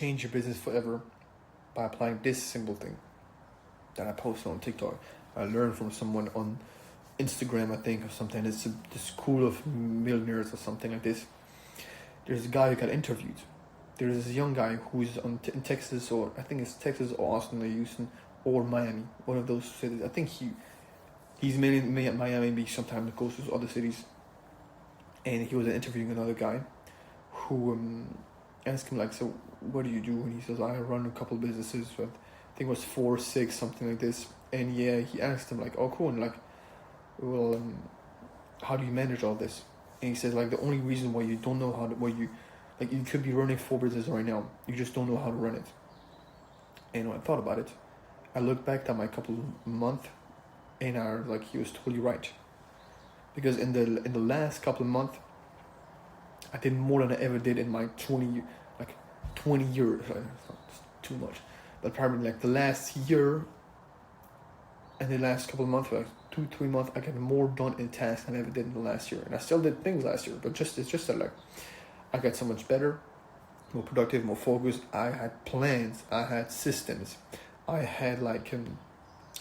change your business forever by applying this simple thing that I posted on TikTok. I learned from someone on Instagram, I think, or something. It's the School of Millionaires or something like this. There's a guy who got interviewed. There's this young guy who's in Texas, or I think it's Texas or Austin or Houston or Miami, one of those cities. I think he's mainly at Miami Beach. Sometimes goes to other cities. And he was interviewing another guy who asked him, like, so what do you do? And he says, I run a couple businesses. But I think it was 4 or 6, something like this. And yeah, he asked him, like, oh, cool. And like, well, how do you manage all this? And he says, like, the only reason why you don't know how to, you could be running 4 businesses right now. You just don't know how to run it. And when I thought about it, I looked back at my couple of months, and I was like, he was totally right. Because in the last couple of months, I did more than I ever did in my 20 years. It's too much. But probably like the last year and the last couple of months, like 2-3 months, I got more done in tasks than I ever did in the last year. And I still did things last year, but it's just that, like, I got so much better, more productive, more focused. I had plans, I had systems, I had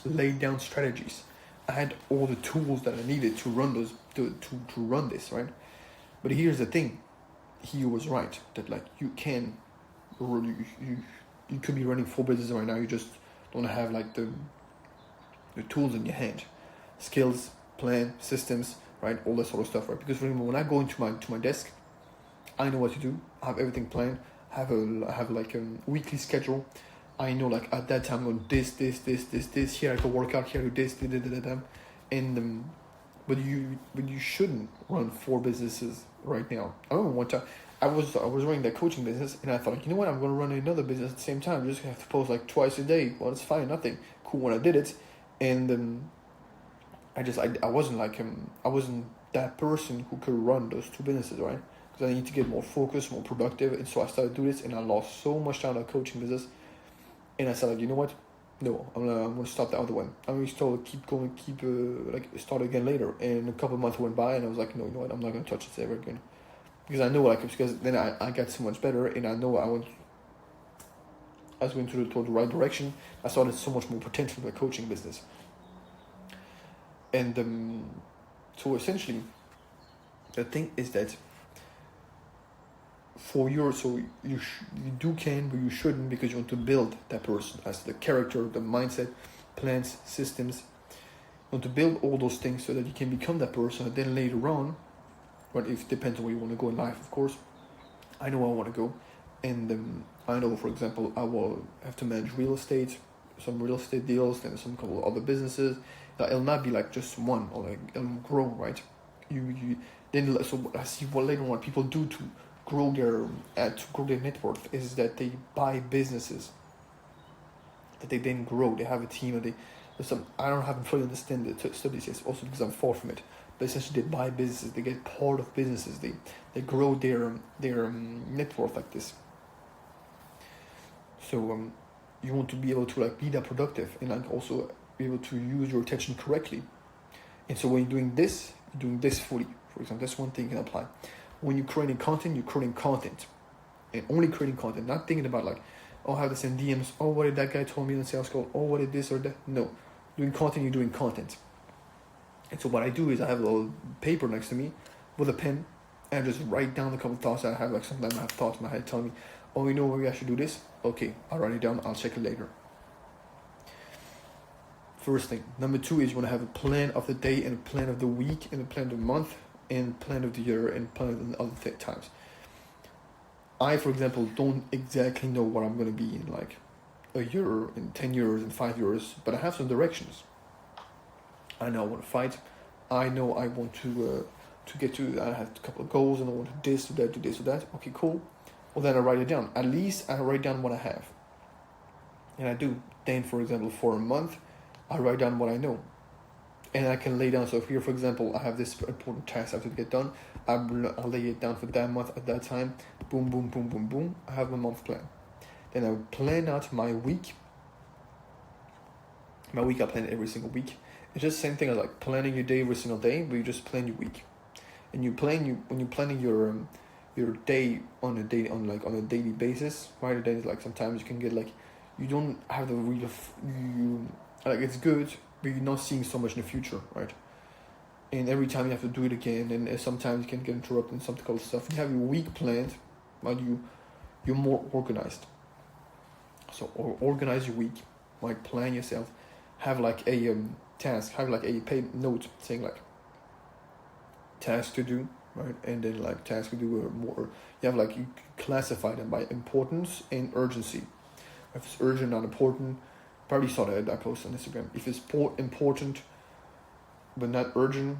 laid down strategies. I had all the tools that I needed to run those to run this, right? But here's the thing, he was right that, like, you could be running 4 businesses right now. You just don't have like the tools in your hand, skills, plan, systems, right? All that sort of stuff, right? Because remember, when I go into my desk, I know what to do. I have everything planned. I have like a weekly schedule. I know, like, at that time I'm going this. Here I go work out. Here I do this. And but you shouldn't run 4 businesses right now. I remember one time I was running that coaching business, and I thought, like, you know what, I'm going to run another business at the same time. You just have to post like twice a day. Well, it's fine, nothing. Cool when I did it, and I wasn't like him. I wasn't that person who could run those 2 businesses, right? Because I need to get more focused, more productive, and so I started doing this, and I lost so much time on coaching business. And I said, like, you know what? No, I'm gonna stop the other one. I'm gonna still keep going, start again later. And a couple of months went by, and I was like, no, you know what? I'm not gonna touch this ever again, because I know, like, because then I got so much better, and I know I was going toward the right direction. I saw there's so much more potential in the coaching business. And so essentially, the thing is that you can, but you shouldn't, because you want to build that person as the character, the mindset, plans, systems. You want to build all those things so that you can become that person. And then later on, but it depends on where you want to go in life, of course. I know where I want to go, and I know, for example, I will have to manage some real estate deals, and some couple of other businesses. It'll not be like just one, or like it'll grow, right? So I see what later on what people do to grow their net worth is that they buy businesses that they then grow. They have a team, and I haven't fully understand the studies yet, also because I'm far from it. But essentially, they buy businesses, they get part of businesses, they grow their net worth like this. So you want to be able to, like, be that productive, and, like, also be able to use your attention correctly. And so when you're doing this fully. For example, that's one thing you can apply. When you're creating content, and only creating content, not thinking about, like, oh, I have to send DMs, oh, what did that guy told me in the sales call, oh, what did this or that. No, doing content, you're doing content. And so what I do is I have a little paper next to me with a pen, and I just write down a couple of thoughts that I have. Like, sometimes I have thoughts in my head telling me, oh, you know, maybe I should do this. Okay, I'll write it down, I'll check it later. First thing. Number 2 is you want to have a plan of the day, and a plan of the week, and a plan of the month, and plan of the year, and plan of the other times. I, for example, don't exactly know what I'm going to be in, like, a year, in 10 years, in 5 years, but I have some directions. I know I want to fight. I know I want to get to, I have a couple of goals, and I want to do this, do that, do this, do that. Okay, cool. Well, then I write it down. At least I write down what I have. And I do. Then, for example, for a month, I write down what I know. And I can lay down, so if here, for example, I have this important task I have to get done, I'll lay it down for that month at that time. Boom, boom, boom, boom, boom. I have my month plan. Then I plan out my week. My week I plan every single week. It's just the same thing as, like, planning your day every single day, but you just plan your week. And when you're planning your day on a daily basis, right? Then like sometimes you can get like you don't have the real you like it's good, but you're not seeing so much in the future, right? And every time you have to do it again, and sometimes you can get interrupted and something called stuff. You have your week planned, but you're more organized. So organize your week, like plan yourself, have like a task, have like a paid note saying like task to do, right? And then like task to do more. You have like you classify them by importance and urgency. If it's urgent, not important, probably saw that post on Instagram. If it's important but not urgent,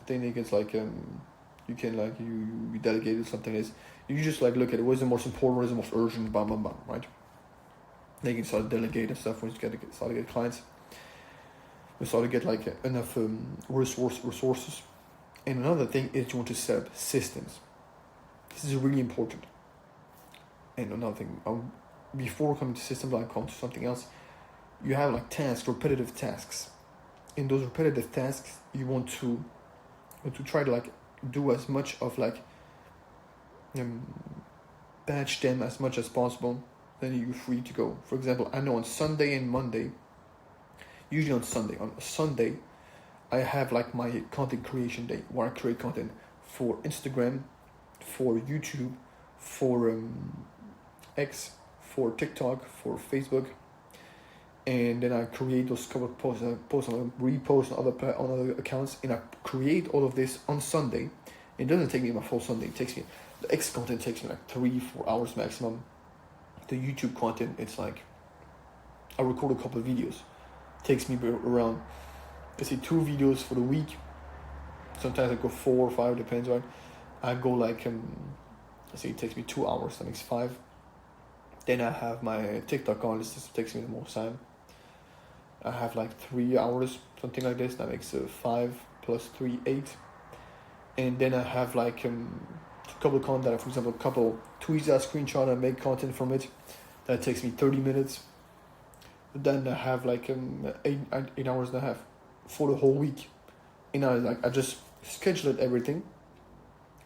I think it's like you can like you delegate it something is you just like look at it. What is the most important? What is the most urgent? Blah blah blah. Right? Then you can start to delegate and stuff when you start to get clients. We start to get like enough resources. And another thing is you want to set up systems. This is really important. And another thing, before coming to systems, I'll come to something else. You have like tasks, repetitive tasks. In those repetitive tasks, you want to try to like do as much of like batch them as much as possible. Then you're free to go. For example, I know on Sunday and Monday, usually on Sunday, I have like my content creation day where I create content for Instagram, for YouTube, for X, for TikTok, for Facebook, and then I create those couple of posts. I post on repost on other accounts, and I create all of this on Sunday. It doesn't take me my full Sunday. It takes me the X content takes me like 3-4 hours maximum. The YouTube content, it's like I record a couple of videos. It takes me around, let's say 2 videos for the week. Sometimes I go 4 or 5, depends, right? I go like let's say it takes me 2 hours, that makes 5. Then I have my TikTok on, this takes me the most time. I have like 3 hours, something like this, that makes 5 plus 3, 8. And then I have like a couple of content, for example, a couple tweets I screenshot and make content from it. That takes me 30 minutes. Then I have like 8 hours and a half for the whole week. And I just schedule everything.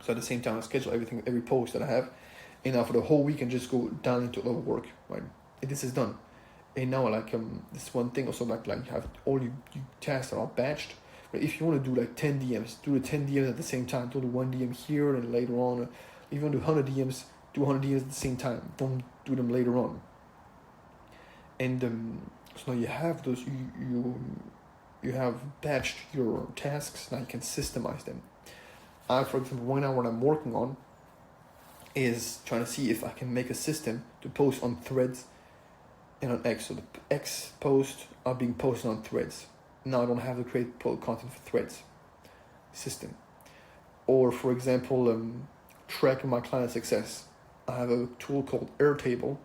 So at the same time I schedule everything, every post that I have. And now for the whole week and just go down into other work, right? And this is done. And now like this one thing also like you have all your tasks that are batched. But if you want to do like 10 DMs, do the 10 DMs at the same time. Do the 1 DM here and later on. If you want to do 100 DMs, do 100 DMs at the same time. Don't do them later on. And so now you have those, you have batched your tasks. Now you can systemize them. For example, right now what I'm working on is trying to see if I can make a system to post on Threads and on X. So the X posts are being posted on Threads. Now I don't have to create content for Threads system. Or for example, tracking my client success. I have a tool called Airtable,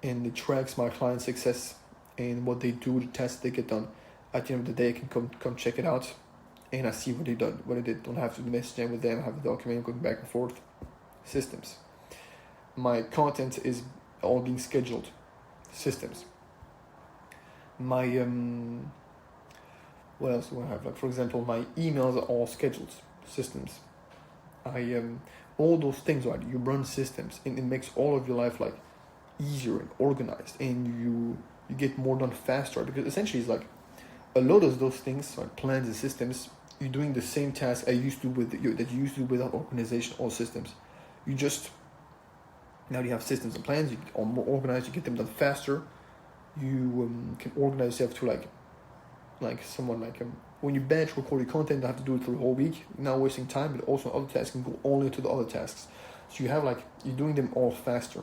and it tracks my client success and what they do, the tasks they get done. At the end of the day, I can come check it out, and I see what they done, what they did. Don't have to message them with them, have a document going back and forth. Systems. My content is all being scheduled. Systems. My what else do I have? Like for example, my emails are all scheduled. Systems. All those things, right? You run systems, and it makes all of your life like easier and organized, and you get more done faster, because essentially it's like a lot of those things, like plans and systems, you're doing the same task that you used to do without organization or systems. You just now you have systems and plans. You are more organized. You get them done faster. You can organize yourself to like someone like when you batch record your content, you have to do it for the whole week. Now wasting time, but also other tasks can go only to the other tasks. So you have like you're doing them all faster,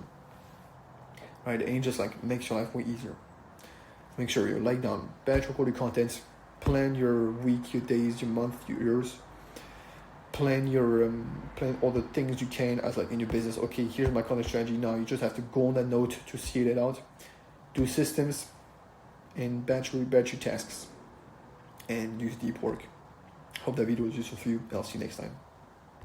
right? And it just like makes your life way easier. Make sure you lay down, batch record your content, plan your week, your days, your month, your years. Plan all the things you can as like in your business. Okay, here's my content strategy. Now you just have to go on that note to see it out. Do systems and batch your tasks and use deep work. Hope that video was useful for you. I'll see you next time.